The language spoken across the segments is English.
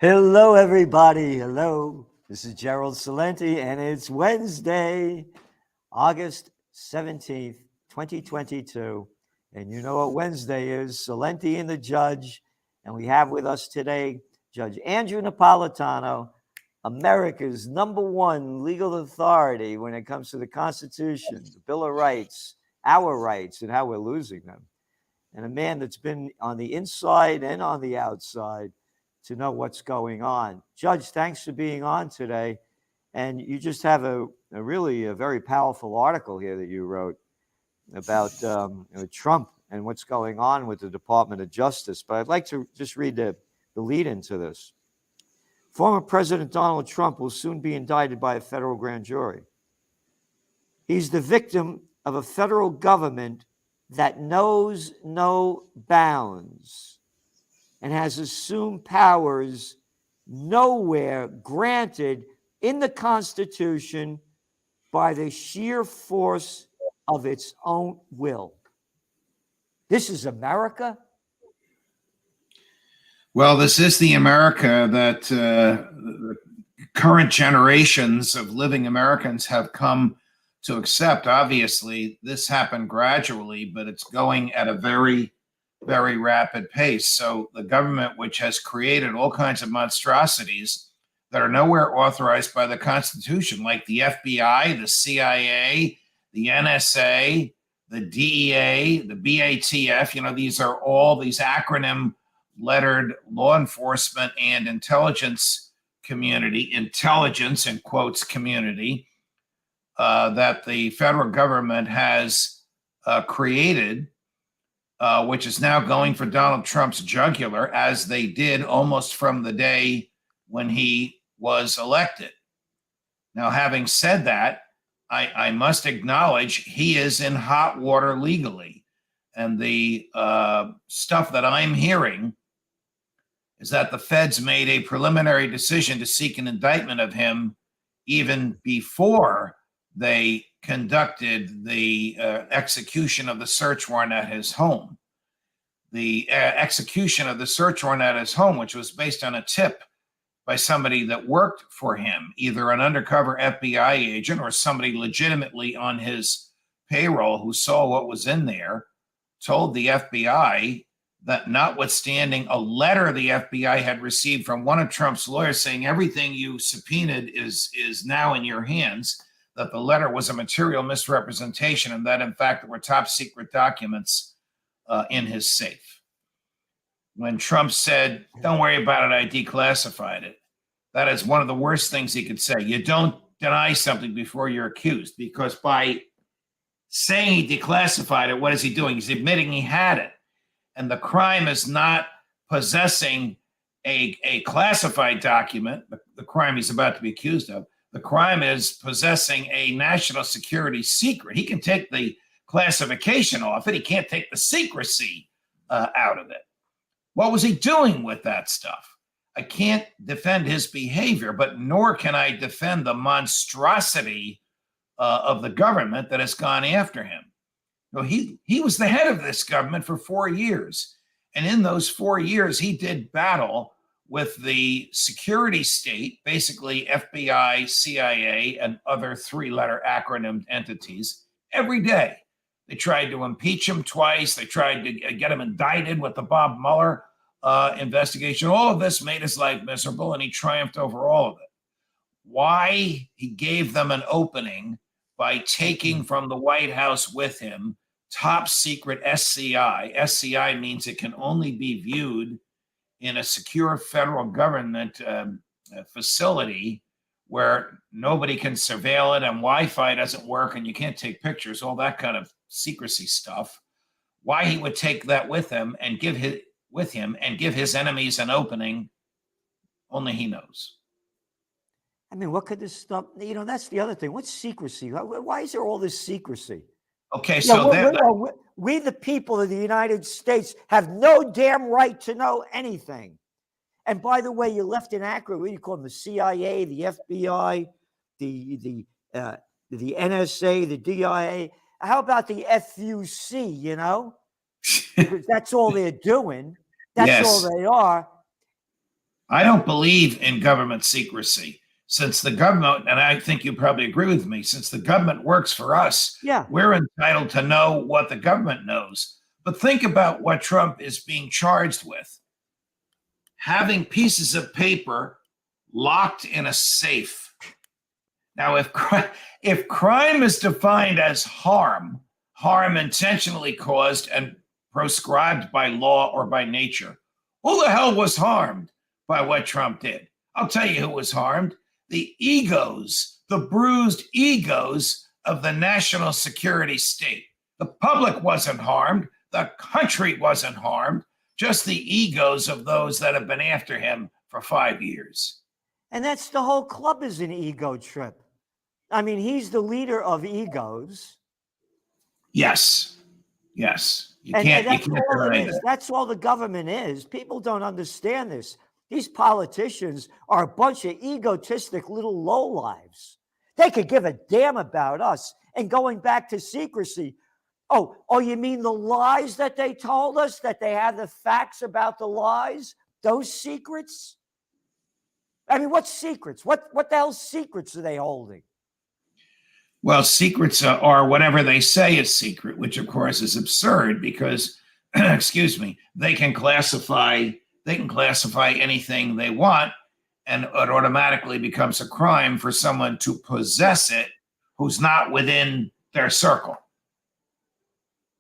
Hello, everybody. Hello. This is Gerald Celente, and it's Wednesday, August 17th, 2022. And you know what Wednesday is? Celente and the judge. And we have with us today Judge Andrew Napolitano, America's #1 legal authority when it comes to the Constitution, the Bill of Rights, our rights, and how we're losing them. And a man that's been on the inside and on the outside to know what's going on. Judge, thanks for being on today. And you just have a really very powerful article here that you wrote about Trump and what's going on with the Department of Justice. But I'd like to just read the lead into this. Former President Donald Trump will soon be indicted by a federal grand jury. He's the victim of a federal government that knows no bounds and has assumed powers nowhere granted in the Constitution by the sheer force of its own will. This is America? Well, this is the America that the current generations of living Americans have come to accept. Obviously, this happened gradually, but it's going at a very rapid pace. So the government, which has created all kinds of monstrosities that are nowhere authorized by the Constitution, like the FBI, the CIA, the NSA, the DEA, the BATF, these are all these acronym lettered law enforcement and intelligence community, intelligence in quotes community, that the federal government has created, which is now going for Donald Trump's jugular, as they did almost from the day when he was elected. Now, having said that, I must acknowledge he is in hot water legally. And the stuff that I'm hearing is that the feds made a preliminary decision to seek an indictment of him even before they conducted the execution of the search warrant at his home. The execution of the search warrant at his home, which was based on a tip by somebody that worked for him, either an undercover FBI agent or somebody legitimately on his payroll who saw what was in there, told the FBI that notwithstanding a letter the FBI had received from one of Trump's lawyers saying everything you subpoenaed is now in your hands, that the letter was a material misrepresentation and that, in fact, there were top secret documents in his safe. When Trump said, "Don't worry about it, I declassified it," that is one of the worst things he could say. You don't deny something before you're accused, because by saying he declassified it, what is he doing? He's admitting he had it. And the crime is not possessing a classified document, the crime he's about to be accused of. The crime is possessing a national security secret. He can take the classification off it. He can't take the secrecy out of it. What was he doing with that stuff? I can't defend his behavior, but nor can I defend the monstrosity of the government that has gone after him. He was the head of this government for 4 years. And in those 4 years, he did battle with the security state, basically FBI, CIA, and other three-letter acronym entities, every day. They tried to impeach him twice. They tried to get him indicted with the Bob Mueller investigation. All of this made his life miserable, and he triumphed over all of it. Why he gave them an opening by taking from the White House with him top secret SCI. SCI means it can only be viewed in a secure federal government facility where nobody can surveil it and Wi-Fi doesn't work and you can't take pictures, all that kind of secrecy stuff. Why he would take that with him and give his enemies an opening, only he knows. I mean, what could this stuff, that's the other thing. What's secrecy? Why is there all this secrecy? Okay, so we, the people of the United States, have no damn right to know anything. And by the way, you left inaccurate. What do you call them? The CIA, the FBI, the NSA, the DIA. How about the FUC? Because that's all they're doing. That's all they are. I don't believe in government secrecy. Since the government, and I think you probably agree with me, since the government works for us, Yeah. we're entitled to know what the government knows. But think about what Trump is being charged with. Having pieces of paper locked in a safe. Now, if crime is defined as harm intentionally caused and proscribed by law or by nature, who the hell was harmed by what Trump did? I'll tell you who was harmed. The egos, the bruised egos of the national security state. The public wasn't harmed. The country wasn't harmed. Just the egos of those that have been after him for 5 years. And that's the whole club is an ego trip. I mean, he's the leader of egos. Yes. Yes. You And can't that's all deny it is. that. That's all the government is. People don't understand this. These politicians are a bunch of egotistic little lowlives. They could give a damn about us. And going back to secrecy, oh, you mean the lies that they told us, that they have the facts about the lies? Those secrets? I mean, what secrets? What the hell secrets are they holding? Well, secrets are whatever they say is secret, which of course is absurd because, excuse me, they can classify anything they want, and it automatically becomes a crime for someone to possess it who's not within their circle.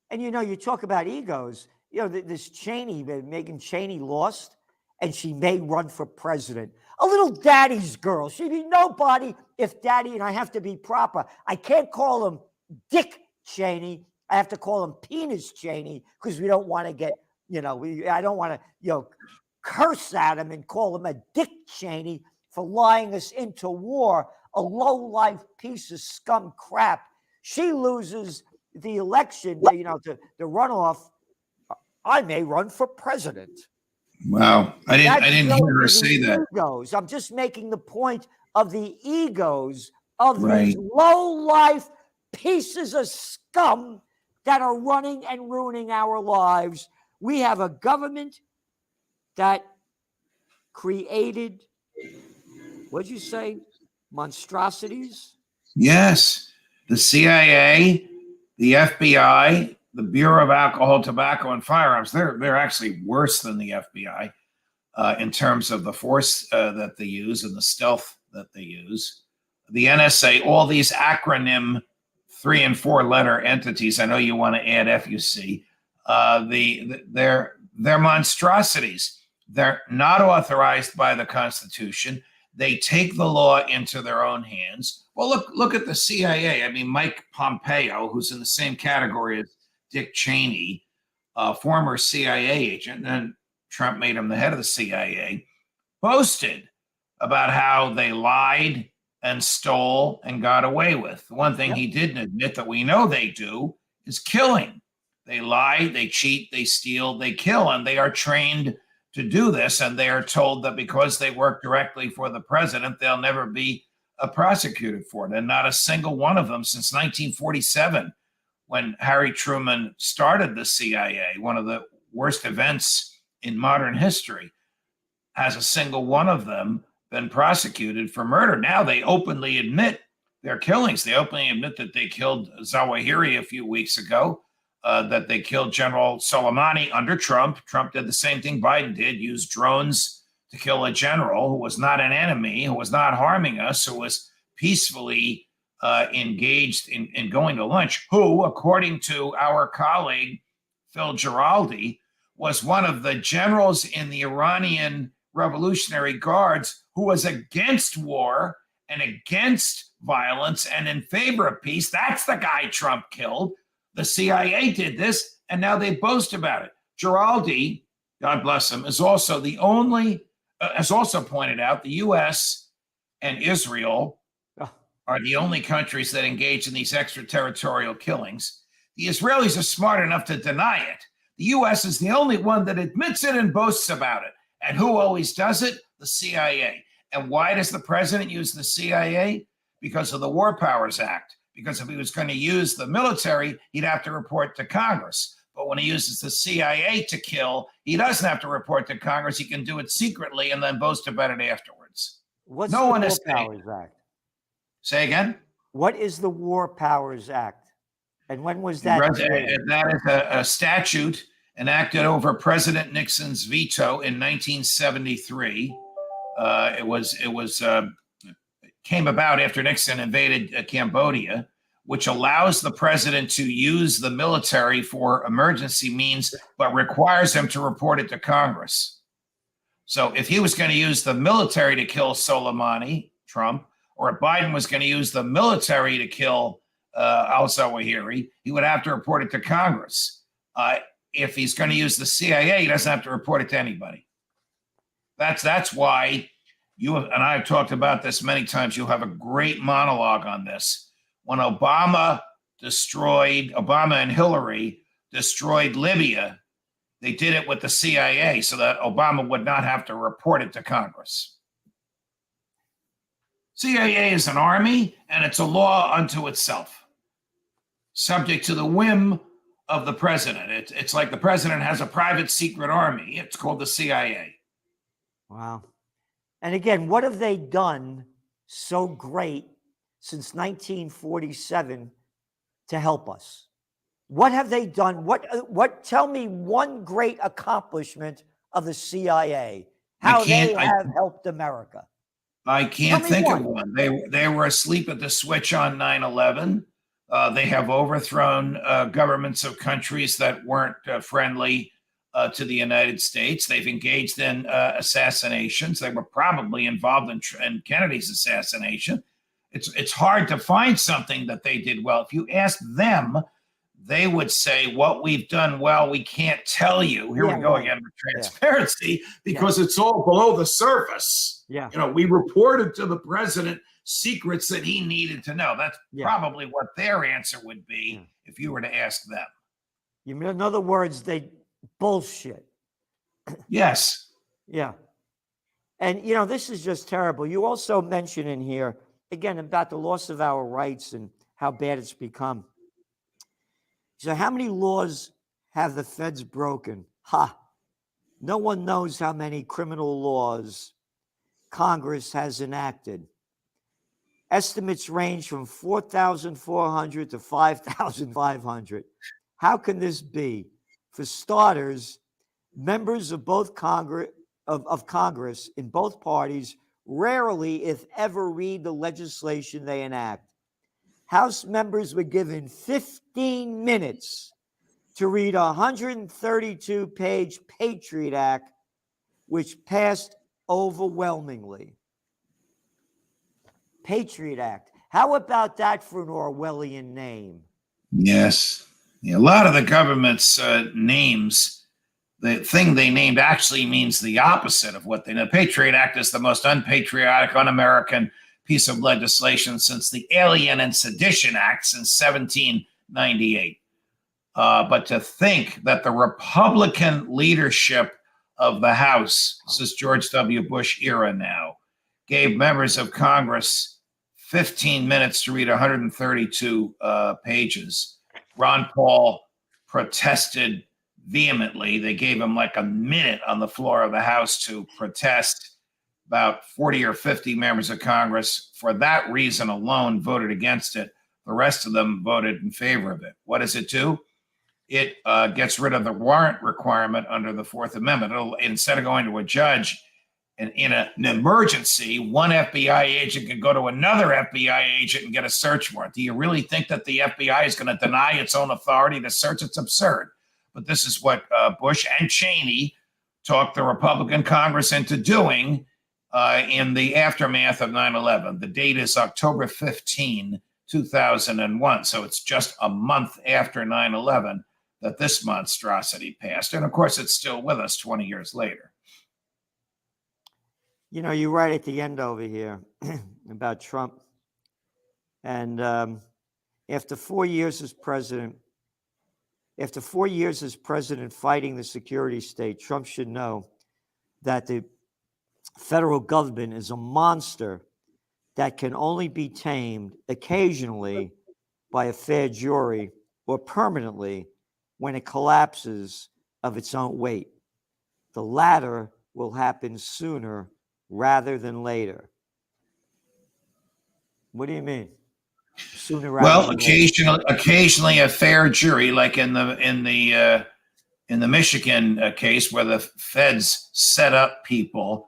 And you talk about egos. This Cheney, Megan Cheney lost, and she may run for president. A little daddy's girl. She'd be nobody if daddy, and I have to be proper. I can't call him Dick Cheney. I have to call him Penis Cheney because we don't want to get, I don't want to, curse at him and call him a Dick Cheney for lying us into war, a low-life piece of scum crap. She loses the election, the runoff. I may run for president. Wow. I didn't hear her say that. Egos. I'm just making the point of the egos of Right. these low-life pieces of scum that are running and ruining our lives. We have a government that created, what'd you say, monstrosities? Yes. The CIA, the FBI, the Bureau of Alcohol, Tobacco, and Firearms, they're actually worse than the FBI in terms of the force that they use and the stealth that they use. The NSA, all these acronym 3 and 4 letter entities, I know you want to add FUC, they're monstrosities. They're not authorized by the Constitution. They take the law into their own hands. Well, look at the CIA. I mean, Mike Pompeo, who's in the same category as Dick Cheney, former CIA agent, and then Trump made him the head of the CIA, boasted about how they lied and stole and got away with. The one thing he didn't admit that we know they do is killing. They lie, they cheat, they steal, they kill, and they are trained to do this, and they are told that because they work directly for the president, they'll never be prosecuted for it. And not a single one of them since 1947, when Harry Truman started the CIA, one of the worst events in modern history, has a single one of them been prosecuted for murder. Now they openly admit their killings. They openly admit that they killed Zawahiri a few weeks ago, that they killed General Soleimani under Trump. Trump did the same thing Biden did, used drones to kill a general who was not an enemy, who was not harming us, who was peacefully engaged in going to lunch, who, according to our colleague, Phil Giraldi, was one of the generals in the Iranian Revolutionary Guards who was against war and against violence and in favor of peace. That's the guy Trump killed. The CIA did this, and now they boast about it. Giraldi, God bless him, is also the only, has also pointed out the U.S. and Israel are the only countries that engage in these extraterritorial killings. The Israelis are smart enough to deny it. The U.S. is the only one that admits it and boasts about it. And who always does it? The CIA. And why does the president use the CIA? Because of the War Powers Act. Because if he was going to use the military, he'd have to report to Congress. But when he uses the CIA to kill, he doesn't have to report to Congress. He can do it secretly and then boast about it afterwards. What's No the one War is safe. Powers Act? Say again? What is the War Powers Act? And when was that created? That is a statute enacted over President Nixon's veto in 1973. It came about after Nixon invaded Cambodia, which allows the president to use the military for emergency means, but requires him to report it to Congress. So if he was going to use the military to kill Soleimani, Trump, or if Biden was going to use the military to kill al-Zawahiri, he would have to report it to Congress. If he's going to use the CIA, he doesn't have to report it to anybody. That's why you and I have talked about this many times. You'll have a great monologue on this. When Obama and Hillary destroyed Libya, they did it with the CIA so that Obama would not have to report it to Congress. CIA is an army, and it's a law unto itself, subject to the whim of the president. It's like the president has a private secret army. It's called the CIA. Wow. And again, what have they done so great since 1947 to help us? What have they done? Tell me one great accomplishment of the CIA, how they have helped America. I can't think of one. They were asleep at the switch on 9/11. They have overthrown governments of countries that weren't friendly to the United States. They've engaged in assassinations. They were probably involved in Kennedy's assassination. It's hard to find something that they did well. If you ask them, they would say, what we've done well, we can't tell you. Here we go again with transparency, because it's all below the surface. Yeah. We reported to the president secrets that he needed to know. That's probably what their answer would be if you were to ask them. You mean, in other words, they bullshit. Yes. Yeah. And, this is just terrible. You also mention in here, again, about the loss of our rights and how bad it's become. So how many laws have the feds broken? No one knows how many criminal laws Congress has enacted. Estimates range from 4,400 to 5,500. How can this be? For starters, members of both Congress in both parties rarely, if ever, read the legislation they enact. House members were given 15 minutes to read a 132-page Patriot Act, which passed overwhelmingly. Patriot Act. How about that for an Orwellian name? Yes. A lot of the government's names, the thing they named actually means the opposite of what they know. Patriot Act is the most unpatriotic, un-American piece of legislation since the Alien and Sedition Acts in 1798. But to think that the Republican leadership of the House, this is George W. Bush era now, gave members of Congress 15 minutes to read 132 pages. Ron Paul protested vehemently. They gave him like a minute on the floor of the House to protest. About 40 or 50 members of Congress, for that reason alone, voted against it. The rest of them voted in favor of it. What does it do? It gets rid of the warrant requirement under the Fourth Amendment. Instead of going to a judge in an emergency, one FBI agent can go to another FBI agent and get a search warrant. Do you really think that the FBI is going to deny its own authority to search? It's absurd. But this is what Bush and Cheney talked the Republican Congress into doing in the aftermath of 9/11. The date is October 15, 2001. So it's just a month after 9/11 that this monstrosity passed. And of course, it's still with us 20 years later. You write at the end over here about Trump. And after 4 years as president fighting the security state, Trump should know that the federal government is a monster that can only be tamed occasionally by a fair jury or permanently when it collapses of its own weight. The latter will happen sooner rather than later. What do you mean? Sooner rather Well, than later. occasionally a fair jury, like in the Michigan case where the feds set up people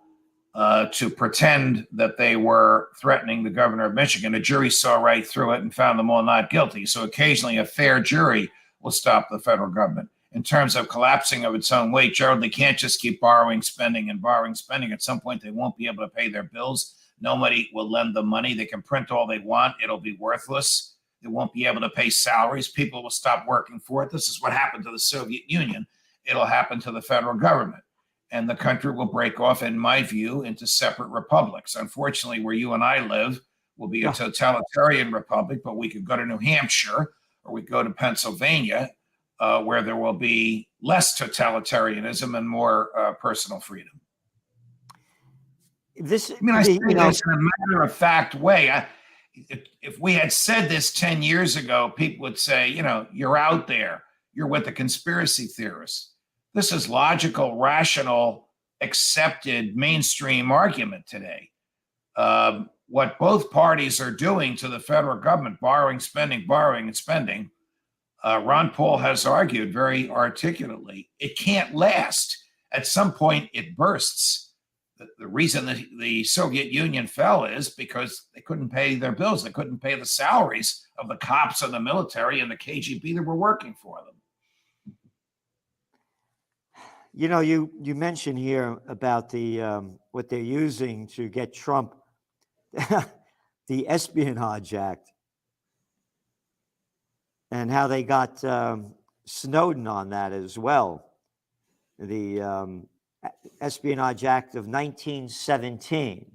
to pretend that they were threatening the governor of Michigan. A jury saw right through it and found them all not guilty. So occasionally a fair jury will stop the federal government. In terms of collapsing of its own weight, Gerald, they can't just keep borrowing, spending, and borrowing, spending. At some point, they won't be able to pay their bills. Nobody will lend them money. They can print all they want. It'll be worthless. They won't be able to pay salaries. People will stop working for it. This is what happened to the Soviet Union. It'll happen to the federal government. And the country will break off, in my view, into separate republics. Unfortunately, where you and I live will be a totalitarian republic, but we could go to New Hampshire or we go to Pennsylvania, where there will be less totalitarianism and more personal freedom. I say this in a matter-of-fact way. If we had said this 10 years ago, people would say, you're out there. You're with the conspiracy theorists. This is logical, rational, accepted mainstream argument today. What both parties are doing to the federal government, borrowing, and spending, Ron Paul has argued very articulately, it can't last. At some point, it bursts. The reason that the Soviet Union fell is because they couldn't pay their bills. They couldn't pay the salaries of the cops and the military and the KGB that were working for them. You mentioned here about the what they're using to get Trump, the Espionage Act, and how they got Snowden on that as well. The Espionage Act of 1917.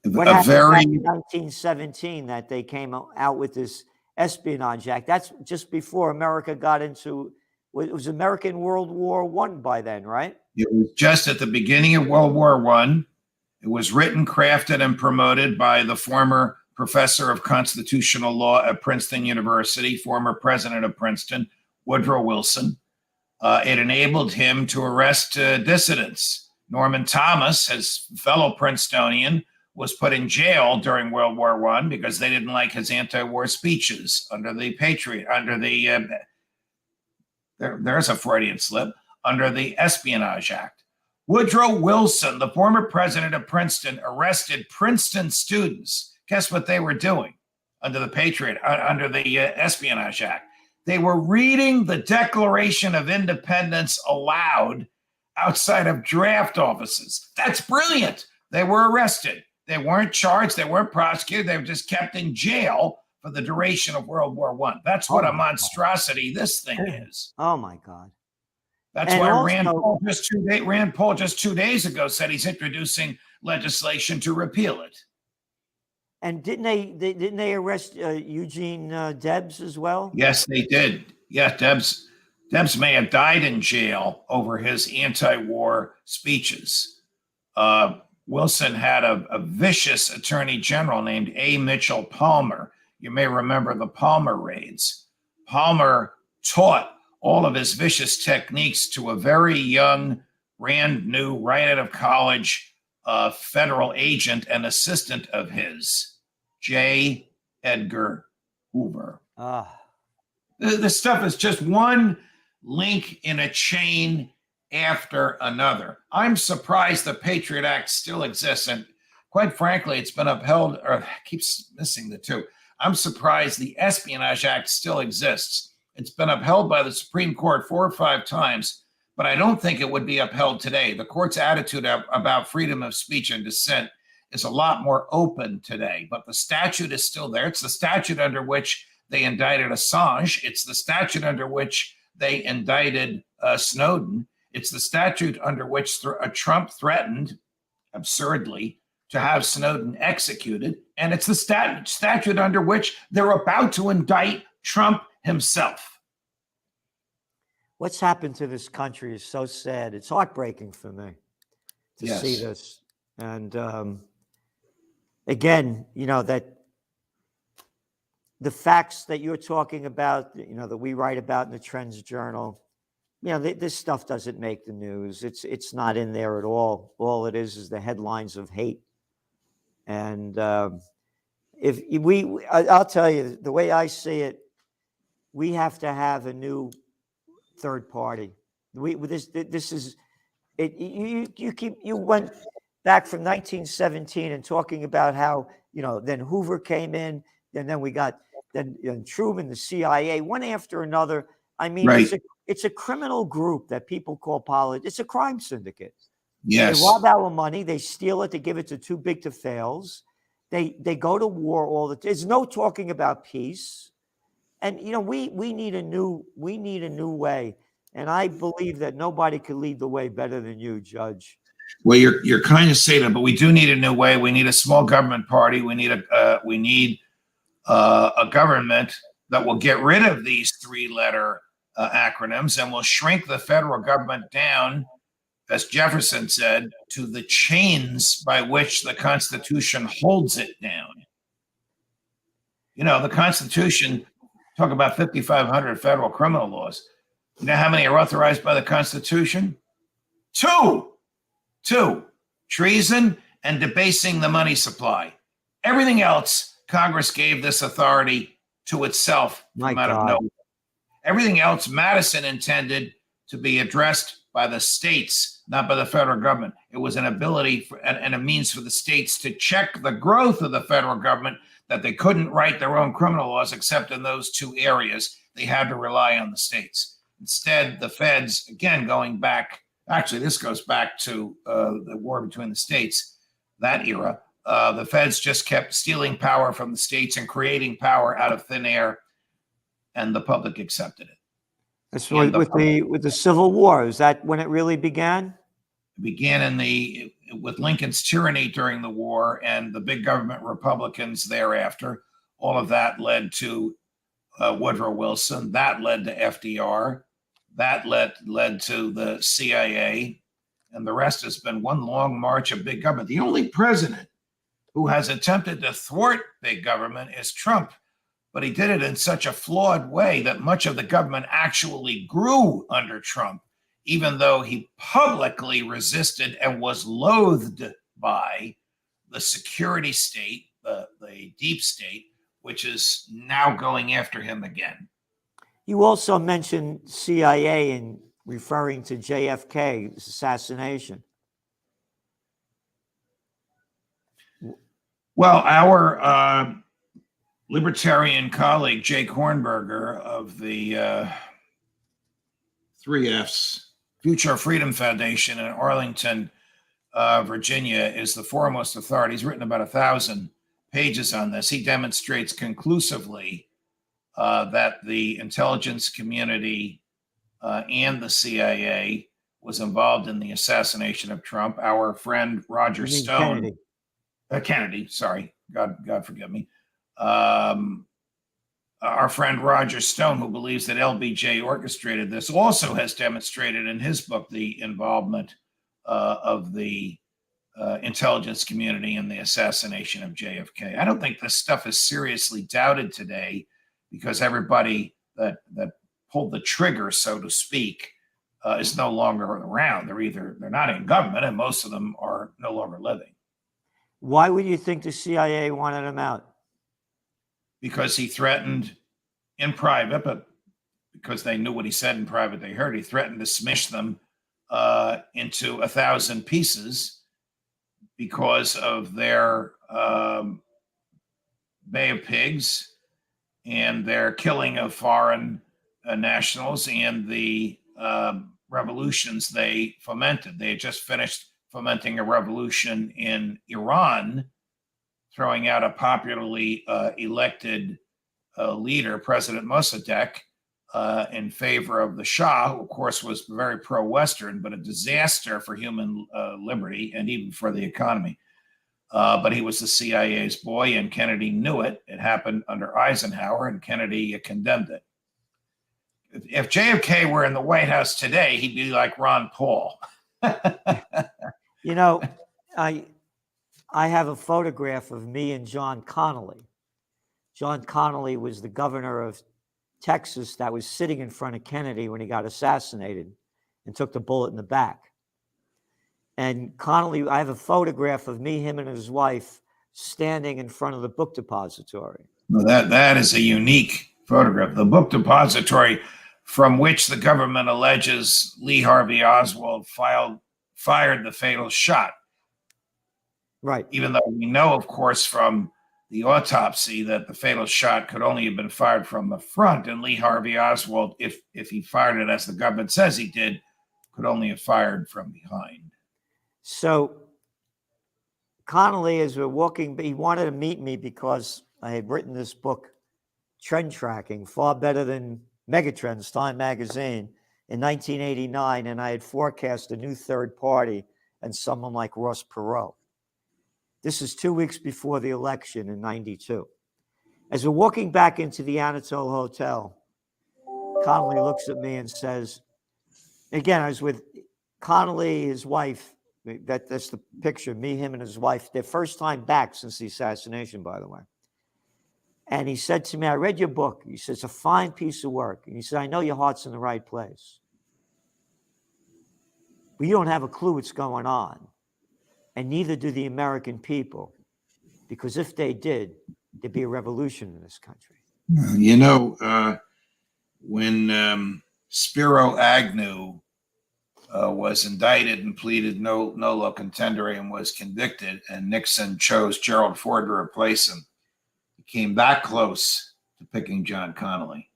What happened in 1917 that they came out with this Espionage Act? That's just before America got into, it was American World War I by then, right? It was just at the beginning of World War I. It was written, crafted, and promoted by the former professor of constitutional law at Princeton University, former president of Princeton, Woodrow Wilson. It enabled him to arrest dissidents. Norman Thomas, his fellow Princetonian, was put in jail during World War I because they didn't like his anti-war speeches under the Patriot, there's a Freudian slip, under the Espionage Act. Woodrow Wilson, the former president of Princeton, arrested Princeton students. Guess what they were doing under the Espionage Act? They were reading the Declaration of Independence aloud outside of draft offices. That's brilliant. They were arrested. They weren't charged. They weren't prosecuted. They were just kept in jail for the duration of World War I. That's what a monstrosity this thing is. Oh, my God. That's why Rand Paul just 2 days ago said he's introducing legislation to repeal it. And didn't they arrest Eugene Debs as well? Yes, they did. Yeah, Debs may have died in jail over his anti-war speeches. Wilson had a vicious attorney general named A. Mitchell Palmer. You may remember the Palmer raids. Palmer taught all of his vicious techniques to a very young, brand new, right out of college federal agent and assistant of his, J. Edgar Hoover. This stuff is just one link in a chain after another. I'm surprised the Patriot Act still exists. And quite frankly, it's been upheld, or keeps missing the two. I'm surprised the Espionage Act still exists. It's been upheld by the Supreme Court 4 or 5 times, but I don't think it would be upheld today. The court's attitude about freedom of speech and dissent is a lot more open today, but the statute is still there. It's the statute under which they indicted Assange. It's the statute under which they indicted Snowden. It's the statute under which Trump threatened, absurdly, to have Snowden executed. And it's the statute under which they're about to indict Trump himself. What's happened to this country is so sad. It's heartbreaking for me to see this. And again, that the facts that you're talking about, that we write about in the Trends Journal, this stuff doesn't make the news. It's not in there at all. All it is the headlines of hate. And if I'll tell you the way I see it, we have to have a new third party. This is it. You went back from 1917 and talking about how then Hoover came in, and then we got Truman, the CIA, one after another. I mean, Right. It's a criminal group that people call politics. It's a crime syndicate. Yes. They rob our money. They steal it. They give it to too big to fails. They go to war all the time. There's no talking about peace. And we need a new way. And I believe that nobody could lead the way better than you, Judge. Well, you're kind of saying that, but we do need a new way. We need a small government party. We need a government that will get rid of these three-letter acronyms and will shrink the federal government down, as Jefferson said, to the chains by which the Constitution holds it down. The Constitution, talk about 5,500 federal criminal laws. You know how many are authorized by the Constitution? Two. Treason and debasing the money supply. Everything else, Congress gave this authority to itself from out of nowhere. Everything else, Madison intended to be addressed by the states, not by the federal government. It was an ability and a means for the states to check the growth of the federal government, that they couldn't write their own criminal laws except in those two areas. They had to rely on the states. Instead, the feds, again, going back, actually, this goes back to the war between the states, that era. The feds just kept stealing power from the states and creating power out of thin air, and the public accepted it. That's right. With the Civil War, is that when it really began? It began with Lincoln's tyranny during the war and the big government Republicans thereafter. All of that led to Woodrow Wilson. That led to FDR. That led to the CIA. And the rest has been one long march of big government. The only president who has attempted to thwart big government is Trump. But he did it in such a flawed way that much of the government actually grew under Trump, even though he publicly resisted and was loathed by the security state, the deep state, which is now going after him again. You also mentioned CIA in referring to JFK's assassination. Well, our libertarian colleague, Jake Hornberger of the 3Fs, Future Freedom Foundation in Arlington, Virginia, is the foremost authority. He's written about 1,000 pages on this. He demonstrates conclusively that the intelligence community and the CIA was involved in the assassination of Trump. Our friend Roger Stone, Kennedy, sorry, God forgive me. Our friend Roger Stone, who believes that LBJ orchestrated this, also has demonstrated in his book the involvement of the intelligence community in the assassination of JFK. I don't think this stuff is seriously doubted today because everybody that pulled the trigger, so to speak, is no longer around. They're not in government, and most of them are no longer living. Why would you think the CIA wanted him out? Because he threatened in private, but because they knew what he said in private, they heard, he threatened to smash them into 1,000 pieces because of their Bay of Pigs and their killing of foreign nationals and the revolutions they fomented. They had just finished fomenting a revolution in Iran, throwing out a popularly elected leader, President Mossadegh, in favor of the Shah, who of course was very pro-Western, but a disaster for human liberty and even for the economy. But he was the CIA's boy, and Kennedy knew it. It happened under Eisenhower, and Kennedy condemned it. If JFK were in the White House today, he'd be like Ron Paul. You know, I have a photograph of me and John Connolly. John Connally was the governor of Texas that was sitting in front of Kennedy when he got assassinated and took the bullet in the back. And Connally, I have a photograph of me, him, and his wife standing in front of the book depository. Well, that is a unique photograph. The book depository from which the government alleges Lee Harvey Oswald fired the fatal shot. Right. Even though we know, of course, from the autopsy that the fatal shot could only have been fired from the front, and Lee Harvey Oswald, if he fired it as the government says he did, could only have fired from behind. So Connally, as we're walking, he wanted to meet me because I had written this book, Trend Tracking, far better than Megatrends, Time Magazine, in 1989, and I had forecast a new third party and someone like Ross Perot. This is 2 weeks before the election in 92. As we're walking back into the Anatole Hotel, Connally looks at me and says, again, I was with Connally, his wife. That's the picture, me, him, and his wife. Their first time back since the assassination, by the way. And he said to me, I read your book. He said, it's a fine piece of work. And he said, I know your heart's in the right place. But you don't have a clue what's going on. And neither do the American people. Because if they did, there'd be a revolution in this country. You know, when Spiro Agnew was indicted and pleaded nolo contendere and was convicted, and Nixon chose Gerald Ford to replace him, he came that close to picking John Connally.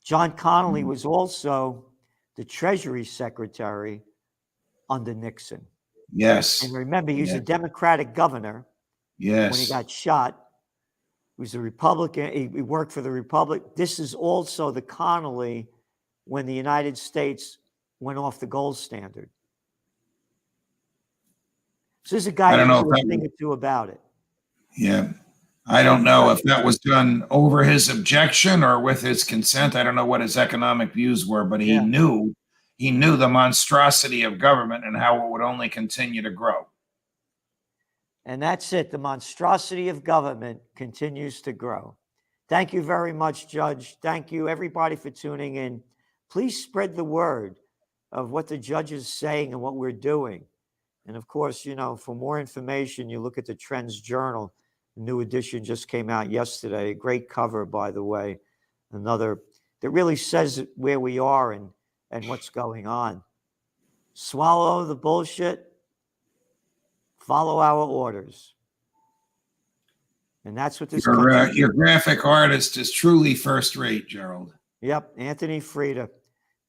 John Connally was also the Treasury Secretary under Nixon. Yes. And remember, he was a Democratic governor. Yes. When he got shot. He was a Republican. He worked for the Republic. This is also the Connally when the United States went off the gold standard. So this is a guy who knew a thing or two about it. Yeah. I don't know if that was done over his objection or with his consent. I don't know what his economic views were, but he knew the monstrosity of government and how it would only continue to grow. And that's it. The monstrosity of government continues to grow. Thank you very much, Judge. Thank you, everybody, for tuning in. Please spread the word of what the judge is saying and what we're doing. And of course, you know, for more information, you look at the Trends Journal. The new edition just came out yesterday. A great cover, by the way. Another that really says where we are and what's going on. Swallow the bullshit. Follow our orders. And that's what this your graphic artist is truly first rate, Gerald. Yep, Anthony Frieda.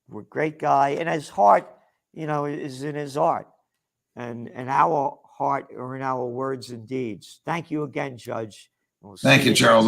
We're a great guy. And his heart, you know, is in his art. And our heart are in our words and deeds. Thank you again, Judge. Thank you, Gerald.